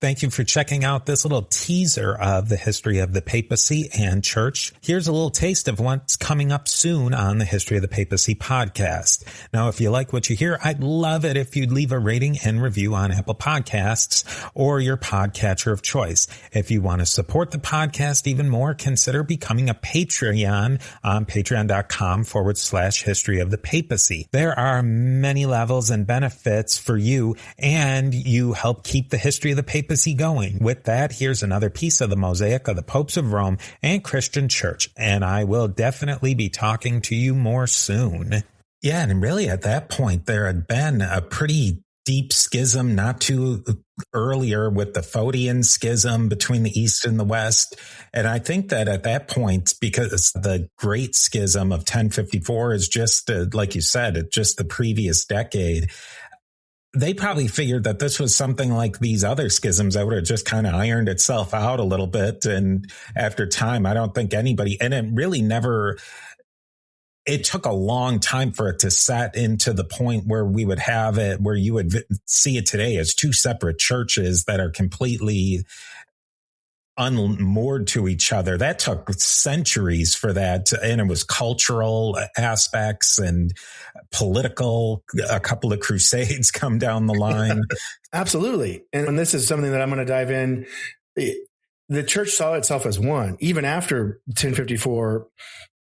Thank you for checking out this little teaser of the history of the papacy and church. Here's a little taste of what's coming up soon on the History of the Papacy podcast. Now, if you like what you hear, I'd love it if you'd leave a rating and review on Apple Podcasts or your podcatcher of choice. If you want to support the podcast even more, consider becoming a Patreon on patreon.com/history of the papacy. There are many levels and benefits for you, and you help keep the history of the papacy going. With that, here's another piece of the mosaic of the popes of Rome and Christian church, and I will definitely be talking to you more soon. Yeah, and really at that point, there had been a pretty deep schism not too earlier with the Photian schism between the East and the West. And I think that at that point, because the Great Schism of 1054 is just, like you said, just the previous decade, they probably figured that this was something like these other schisms that would have just kind of ironed itself out a little bit. And after time, I don't think anybody, and it really never, it took a long time for it to set into the point where we would have it, where you would see it today as two separate churches that are completely unmoored to each other. That took centuries for that. And it was cultural aspects and political, a couple of crusades come down the line. Absolutely. And this is something that I'm going to dive in. The church saw itself as one. Even after 1054,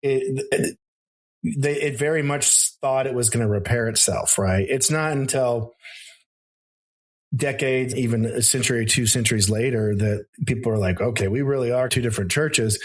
it very much thought it was going to repair itself, right? It's not until decades, even a century or 2 centuries later, that people are like, okay, we really are two different churches.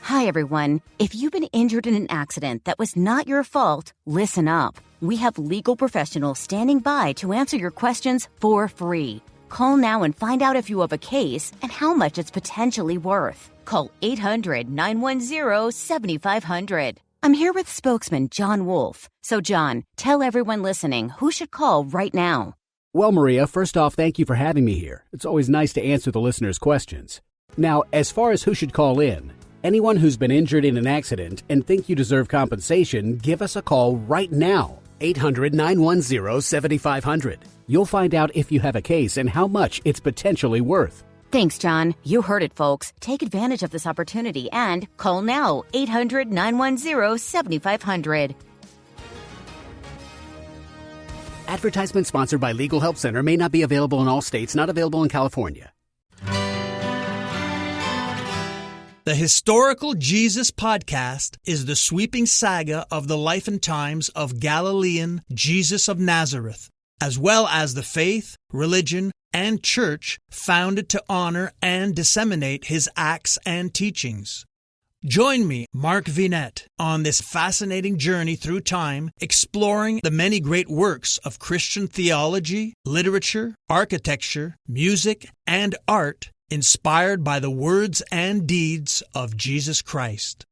Hi, everyone. If you've been injured in an accident that was not your fault, listen up. We have legal professionals standing by to answer your questions for free. Call now and find out if you have a case and how much it's potentially worth. Call 800-910-7500. I'm here with spokesman John Wolf. So, John, tell everyone listening who should call right now. Well, Maria, first off, thank you for having me here. It's always nice to answer the listeners' questions. Now, as far as who should call in, anyone who's been injured in an accident and think you deserve compensation, give us a call right now. 800-910-7500. You'll find out if you have a case and how much it's potentially worth. Thanks, John. You heard it, folks. Take advantage of this opportunity and call now. 800-910-7500. Advertisement sponsored by Legal Help Center may not be available in all states, not available in California. The Historical Jesus Podcast is the sweeping saga of the life and times of Galilean Jesus of Nazareth, as well as the faith, religion, and church founded to honor and disseminate his acts and teachings. Join me, Mark Vinette, on this fascinating journey through time, exploring the many great works of Christian theology, literature, architecture, music, and art inspired by the words and deeds of Jesus Christ.